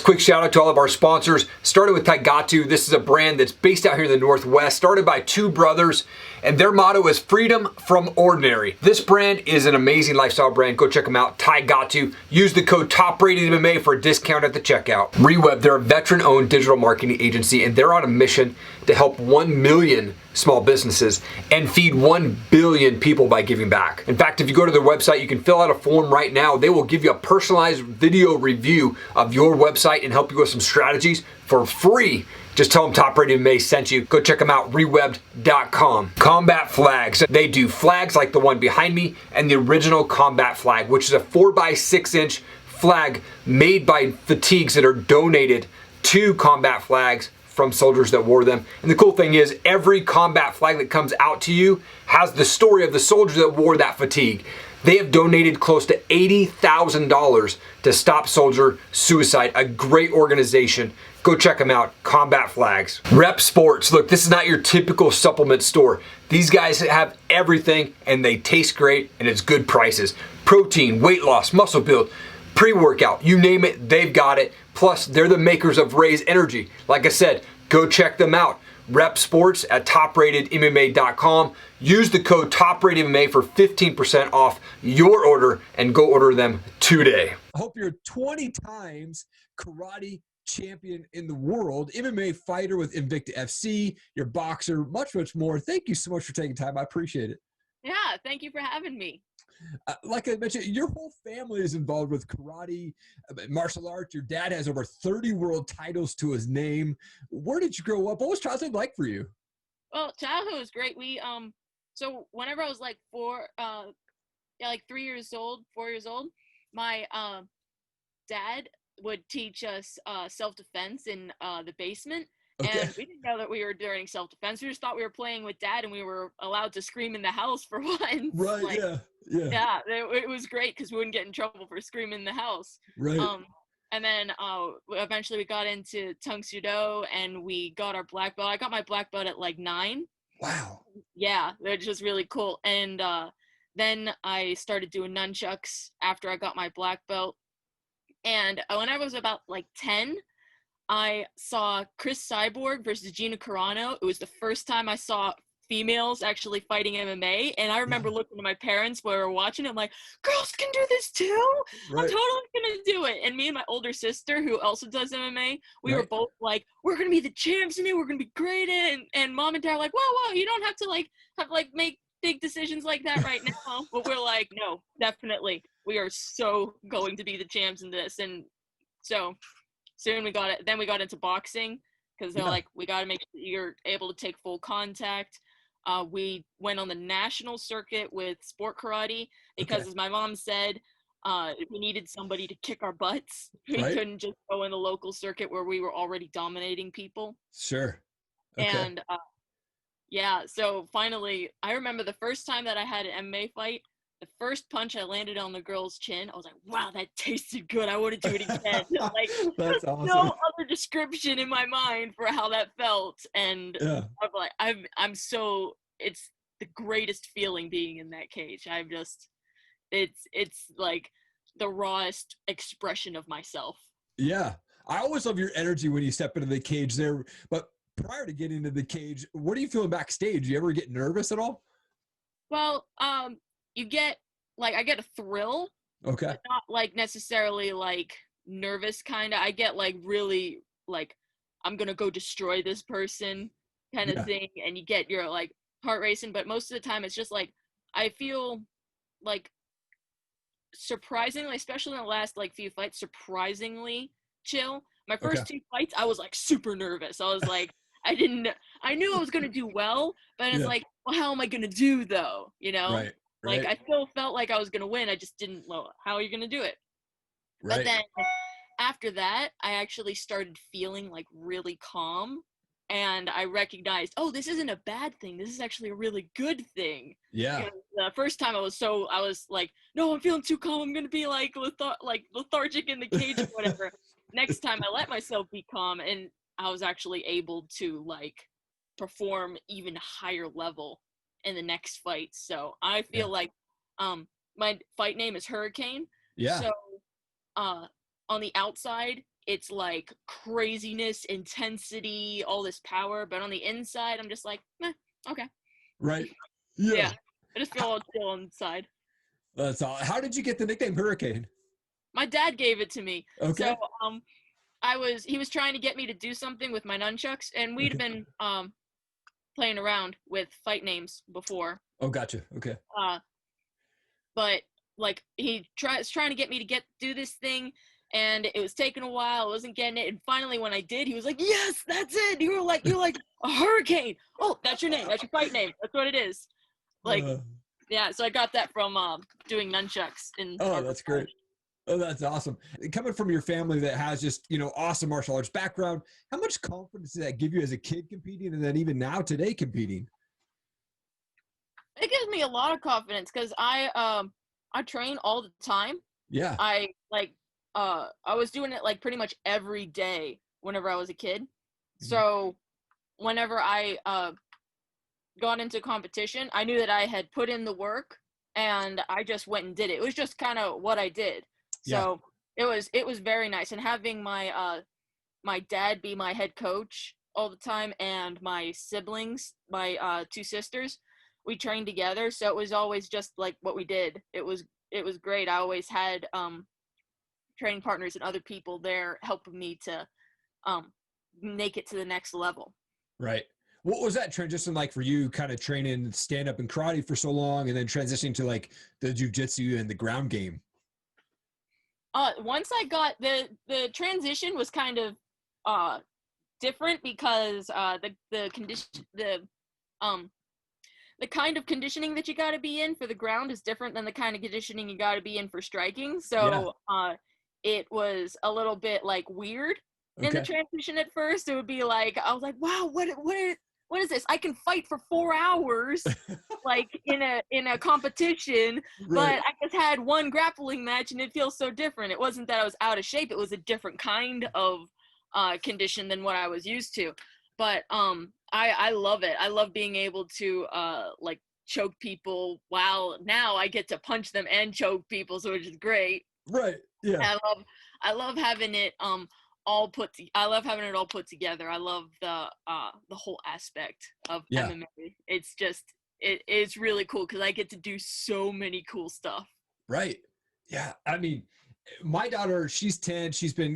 quick shout out to all of our sponsors. Started with Taigatu. This is a brand that's based out here in the Northwest, started by two brothers, and their motto is freedom from ordinary. This brand is an amazing lifestyle brand. Go check them out, Taigatu. Use the code TOPRATEDMMA for a discount at the checkout. Reweb, they're a veteran-owned digital marketing agency, and they're on a mission to help 1 million small businesses and feed 1 billion people by giving back. In fact, if you go to their website, you can fill out a form right now. They will give you a personalized video review of your website and help you with some strategies for free. Just tell them Top Rated MMA sent you. Go check them out, rewebbed.com. Combat flags. They do flags like the one behind me and the original combat flag, which is a 4x6-inch flag made by fatigues that are donated to combat flags from soldiers that wore them. And the cool thing is, every combat flag that comes out to you has the story of the soldier that wore that fatigue. They have donated close to $80,000 to Stop Soldier Suicide, a great organization. Go check them out, Combat Flags. Rep Sports. Look, this is not your typical supplement store. These guys have everything and they taste great and it's good prices. Protein, weight loss, muscle build, pre-workout, you name it, they've got it. Plus, they're the makers of Raise Energy. Like I said, go check them out. Rep Sports at topratedmma.com. Use the code TOPRATEDMMA for 15% off your order and go order them today. I hope you're 20 times karate champion in the world, MMA fighter with Invicta FC, your boxer, much, much more. Thank you so much for taking time. I appreciate it. Yeah, thank you for having me. Like I mentioned, your whole family is involved with karate, martial arts. Your dad has over 30 world titles to his name. Where did you grow up? What was childhood like for you? Well, childhood was great. So whenever I was like 3 years old, 4 years old, my dad would teach us self-defense in the basement. Okay. And we didn't know that we were doing self-defense. We just thought we were playing with dad and we were allowed to scream in the house for once. Right, like, yeah. Yeah, it was great because we wouldn't get in trouble for screaming in the house. Right. And then eventually we got into Tung Sudo and we got our black belt. I got my black belt at like 9. Wow. Yeah, they're just really cool. And then I started doing nunchucks after I got my black belt. And when I was about like 10, I saw Chris Cyborg versus Gina Carano. It was the first time I saw females actually fighting MMA. And I remember looking to my parents while we were watching. I'm like, girls can do this too? Right. I'm totally going to do it. And me and my older sister, who also does MMA, we were both like, we're going to be the champs in it. We're going to be great in it. And mom and dad are like, whoa, you don't have to make big decisions like that right now. But we're like, no, definitely. We are so going to be the champs in this. And so soon we got it. Then we got into boxing because they're like, we got to make sure you're able to take full contact. We went on the national circuit with sport karate because, as my mom said, we needed somebody to kick our butts. We couldn't just go in the local circuit where we were already dominating people. Sure. Okay. And so finally, I remember the first time that I had an MMA fight. The first punch I landed on the girl's chin, I was like, wow, that tasted good. I want to do it again. Like, That's awesome. No other description in my mind for how that felt. And I'm like, it's the greatest feeling being in that cage. It's like the rawest expression of myself. Yeah. I always love your energy when you step into the cage there. But prior to getting into the cage, what are you feeling backstage? You ever get nervous at all? Well, I get a thrill. Okay. But not like necessarily like nervous kind of. I get like really like I'm gonna go destroy this person kind of thing, and you get your like heart racing. But most of the time, it's just like I feel like surprisingly, especially in the last like few fights, surprisingly chill. My first 2 fights, I was like super nervous. I was like, I knew I was gonna do well, but it's like, well, how am I gonna do though? You know? Right. Like, I still felt like I was going to win. I just didn't know how are you going to do it. Right. But then after that, I actually started feeling like really calm. And I recognized, oh, this isn't a bad thing. This is actually a really good thing. Yeah. The first time I was like, no, I'm feeling too calm. I'm going to be like lethargic in the cage or whatever. Next time I let myself be calm, and I was actually able to like perform even higher level in the next fight. So I feel like my fight name is Hurricane. Yeah. So on the outside, it's like craziness, intensity, all this power, but on the inside, I'm just like, okay. Right. Yeah. I just feel all chill inside. That's all. How did you get the nickname Hurricane? My dad gave it to me. Okay. So he was trying to get me to do something with my nunchucks, and we'd been playing around with fight names before. Oh, gotcha. Okay. But like he was trying to get me to do this thing, and it was taking a while. I wasn't getting it, and finally when I did, he was like, "Yes, that's it. You're like a hurricane. Oh, that's your name. That's your fight name. That's what it is." Like, yeah. So I got that from doing nunchucks. Oh, that's great. Oh, that's awesome. Coming from your family that has just, awesome martial arts background, how much confidence did that give you as a kid competing, and then even now today competing? It gives me a lot of confidence because I train all the time. Yeah. I was doing it like pretty much every day whenever I was a kid. Mm-hmm. So whenever I got into competition, I knew that I had put in the work, and I just went and did it. It was just kind of what I did. So it was very nice. And having my my dad be my head coach all the time, and my siblings, my 2 sisters, we trained together. So it was always just like what we did. It was great. I always had training partners and other people there helping me to make it to the next level. Right. What was that transition like for you, kind of training stand up and karate for so long, and then transitioning to like the jiu-jitsu and the ground game? Once I got the transition was kind of different because the kind of conditioning that you got to be in for the ground is different than the kind of conditioning you got to be in for striking. So it was a little bit like weird in the transition at first. It would be like, I was like, wow, what is this? I can fight for 4 hours like in a competition, right. But I just had one grappling match and it feels so different. It wasn't that I was out of shape. It was a different kind of condition than what I was used to. But I love it. I love being able to like choke people while now I get to punch them and choke people, so which is great. Right. Yeah. I love having it all put together. I love the whole aspect of MMA. It's just it's really cool because I get to do so many cool stuff. Right. Yeah. I mean, my daughter, she's 10. She's been,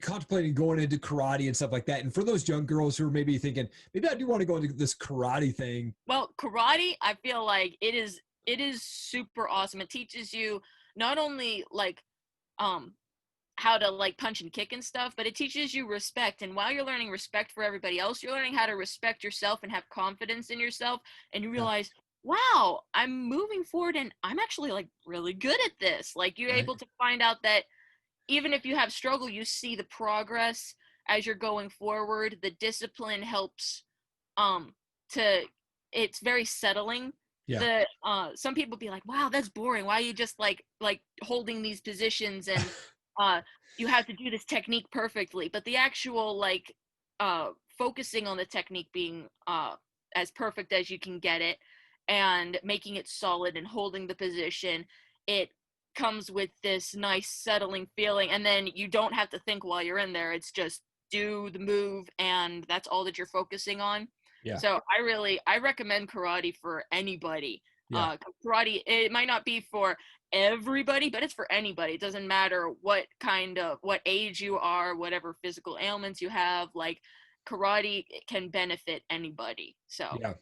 contemplating going into karate and stuff like that. And for those young girls who are maybe thinking, maybe I do want to go into this karate thing. Well, karate, I feel like it is super awesome. It teaches you not only like how to like punch and kick and stuff, but it teaches you respect. And while you're learning respect for everybody else, you're learning how to respect yourself and have confidence in yourself. And you realize, wow, I'm moving forward and I'm actually like really good at this. Like you're able to find out that even if you have struggle, you see the progress as you're going forward. The discipline helps it's very settling. Yeah. Some people be like, wow, that's boring. Why are you just like holding these positions and you have to do this technique perfectly? But the actual like focusing on the technique being as perfect as you can get it and making it solid and holding the position, it comes with this nice settling feeling. And then you don't have to think while you're in there. It's just do the move and that's all that you're focusing on. Yeah. So I recommend karate for anybody. Yeah. Karate, it might not be for everybody, but it's for anybody. It doesn't matter what age you are, whatever physical ailments you have, like karate can benefit anybody. So yeah.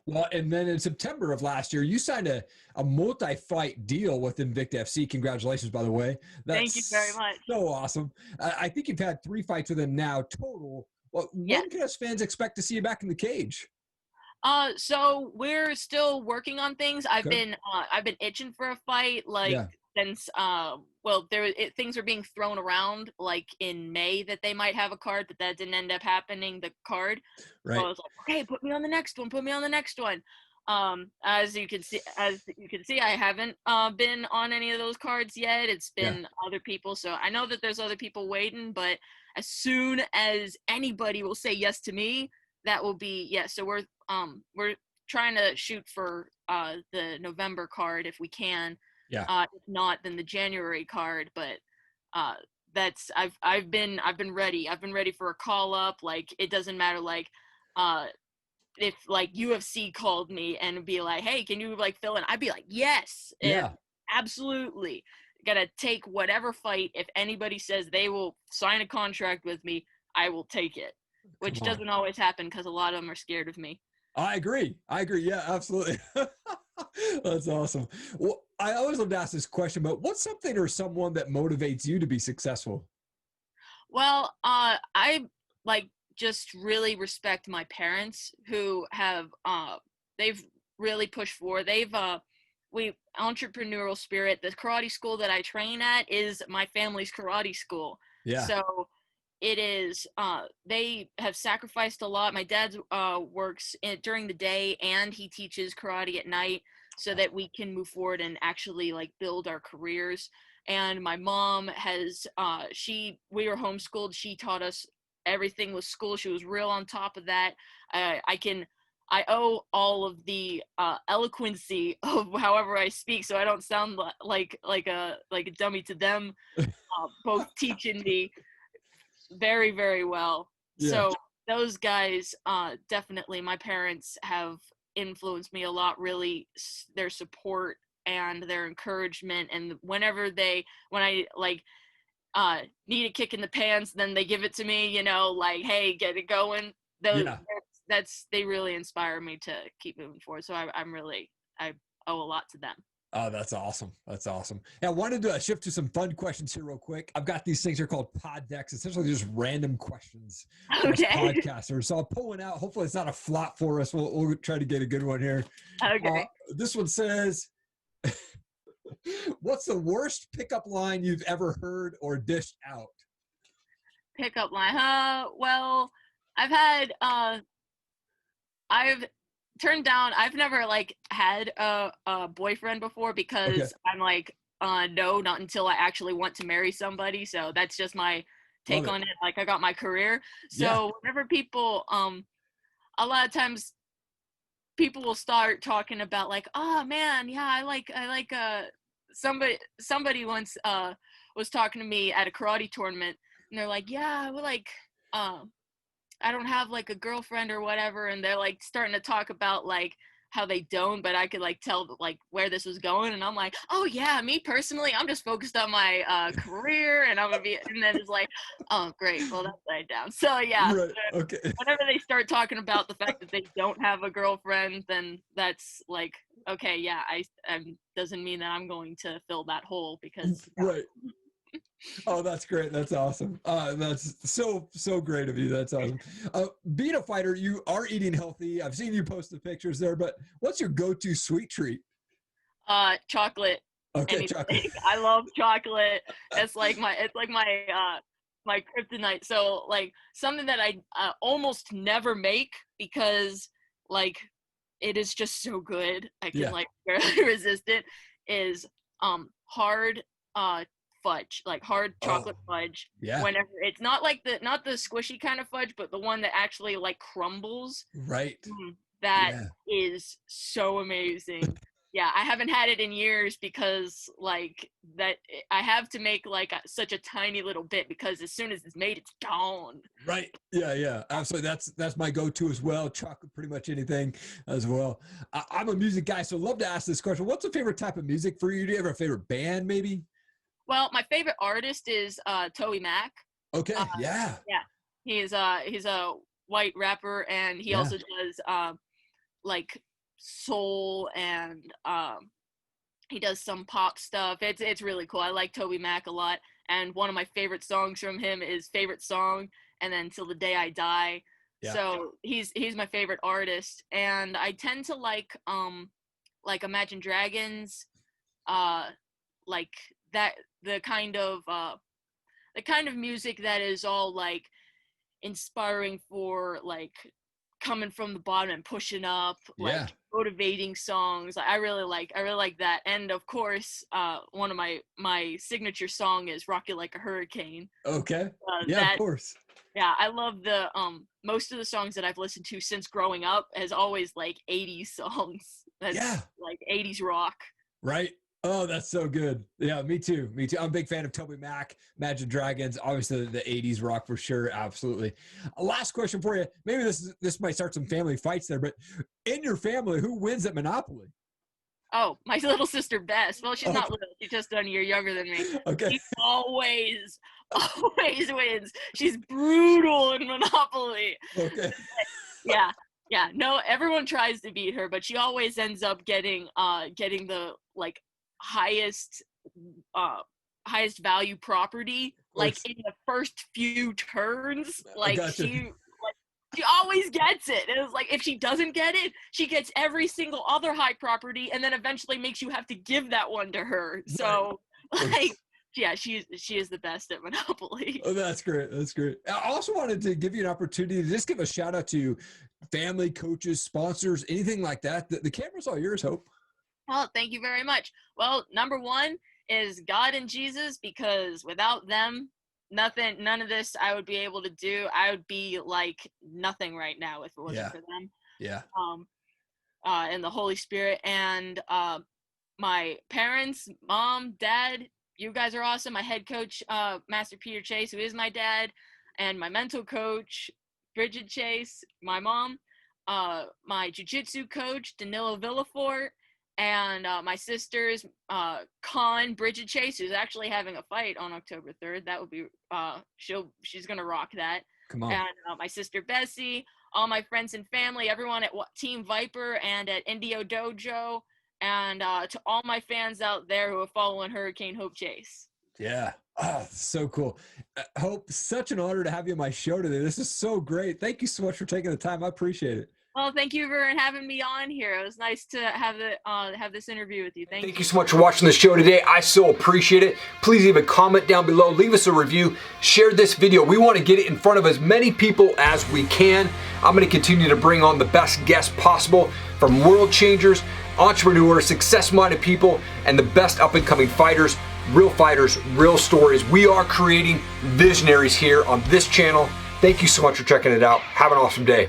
Well, and then in September of last year, you signed a multi-fight deal with Invicta FC. Congratulations, by the way. Thank you very much. So awesome. I think you've had 3 fights with them now total. Well, when can us fans expect to see you back in the cage? So we're still working on things. I've been itching for a fight since things are being thrown around like in May that they might have a card that didn't end up happening, the card. Right. So I was like, okay, put me on the next one. As you can see, I haven't been on any of those cards yet. It's been other people. So I know that there's other people waiting, but as soon as anybody will say yes to me, that will be yes. So we're trying to shoot for the November card if we can. Yeah. If not, then the January card. But I've been ready. I've been ready for a call up. Like, it doesn't matter, like, if like UFC called me and be like, hey, can you like fill in? I'd be like, yes, Yeah. absolutely. Gotta take whatever fight. If anybody says they will sign a contract with me, I will take it, which doesn't always happen because a lot of them are scared of me. I agree. Yeah, absolutely. That's awesome. Well, I always love to ask this question, but what's something or someone that motivates you to be successful? Well, I like just really respect my parents who have they've really pushed forward. They've we entrepreneurial spirit. The karate school that I train at is my family's karate school. Yeah. So it is they have sacrificed a lot. My dad works during the day and he teaches karate at night so that we can move forward and actually like build our careers. And my mom has we were homeschooled. She taught us everything with school. She was real on top of that. I owe all of the eloquency of however I speak, so I don't sound like a dummy to them. Both teaching me very, very well. Yeah. So those guys, definitely, my parents have influenced me a lot. Really, their support and their encouragement, and when I like need a kick in the pants, then they give it to me. You know, like, hey, get it going. They really inspire me to keep moving forward. So I owe a lot to them. Oh, that's awesome. That's awesome. And I wanted to shift to some fun questions here real quick. I've got these things here called pod decks, essentially just random questions for us podcasters. So I'll pull one out. Hopefully it's not a flop for us. We'll try to get a good one here. Okay. This one says, what's the worst pickup line you've ever heard or dished out? Pickup line, huh? Well, I've turned down. I've never like had a boyfriend before because I'm like, no, not until I actually want to marry somebody. So that's just my take on it. Like, I got my career. So whenever people, a lot of times people will start talking about like, oh man, yeah, I like somebody once was talking to me at a karate tournament and they're like, yeah, I would like I don't have like a girlfriend or whatever, and they're like starting to talk about like how they don't, but I could like tell like where this was going, and I'm like, oh yeah, me personally, I'm just focused on my career, and I'm gonna be, and then it's like, oh great, well that's laid down. So yeah, Right. Okay. whenever they start talking about the fact that they don't have a girlfriend, then that's like, okay, yeah, I doesn't mean that I'm going to fill that hole because right. Oh, that's great. That's awesome. That's so great of you. That's awesome. Being a fighter, you are eating healthy. I've seen you post the pictures there, but what's your go-to sweet treat? Chocolate. Okay, Anything. chocolate. I love chocolate. It's like my my kryptonite. So like something that I almost never make because like it is just so good. I can like barely resist it. Is hard fudge, like hard chocolate fudge. Yeah. Whenever it's not the squishy kind of fudge, but the one that actually like crumbles. Right. That is so amazing. Yeah, I haven't had it in years because like that I have to make like such a tiny little bit because as soon as it's made, it's gone. Right. Yeah. Absolutely. That's my go-to as well. Chocolate, pretty much anything as well. I'm a music guy, so I'd love to ask this question. What's a favorite type of music for you? Do you have a favorite band maybe? Well, my favorite artist is Toby Mac. Okay. Yeah. He's a white rapper, and he also does like soul, and he does some pop stuff. It's really cool. I like Toby Mac a lot, and one of my favorite songs from him is Favorite Song and then Till the Day I Die. So he's my favorite artist, and I tend to like Imagine Dragons, like that the kind of music that is all like inspiring for like coming from the bottom and pushing up, like motivating songs. I really like that. And of course, one of my signature song is Rock It Like a Hurricane. Okay. Of course. Yeah, I love the most of the songs that I've listened to since growing up has always like 80s songs. That's like 80s rock. Right. Oh, that's so good. Yeah, me too. Me too. I'm a big fan of Toby Mac, Imagine Dragons, obviously the 80s rock for sure. Absolutely. Last question for you. Maybe this might start some family fights there, but in your family, who wins at Monopoly? Oh, my little sister Bess. Well, she's not little. She's just a year younger than me. Okay. She always wins. She's brutal in Monopoly. Okay. Yeah. Yeah. No, everyone tries to beat her, but she always ends up getting the like highest value property, like in the first few turns. Like she always gets it. It was like, if she doesn't get it, she gets every single other high property and then eventually makes you have to give that one to her. So like, yeah, she is the best at Monopoly. Oh, that's great. That's great. I also wanted to give you an opportunity to just give a shout out to family, coaches, sponsors, anything like that. The camera's all yours, Hope. Well, thank you very much. Well, number one is God and Jesus, because without them, none of this I would be able to do. I would be like nothing right now if it wasn't for them. Yeah. And the Holy Spirit and my parents, mom, dad, you guys are awesome. My head coach, Master Peter Chase, who is my dad, and my mental coach, Brigid Chase, my mom, my jiu-jitsu coach, Danilo Villafort, and my sister's Brigid Chase, who's actually having a fight on October 3rd. That would be she's gonna rock that. Come on. And my sister Bessie, all my friends and family, everyone at Team Viper and at Indio Dojo, and to all my fans out there who are following Hurricane Hope Chase. Yeah. Oh, so cool. Hope, such an honor to have you on my show today. This is so great. Thank you so much for taking the time. I appreciate it. Well, thank you for having me on here. It was nice to have this interview with you. Thank you so much for watching the show today. I so appreciate it. Please leave a comment down below. Leave us a review. Share this video. We want to get it in front of as many people as we can. I'm going to continue to bring on the best guests possible, from world changers, entrepreneurs, success-minded people, and the best up-and-coming fighters, real stories. We are creating visionaries here on this channel. Thank you so much for checking it out. Have an awesome day.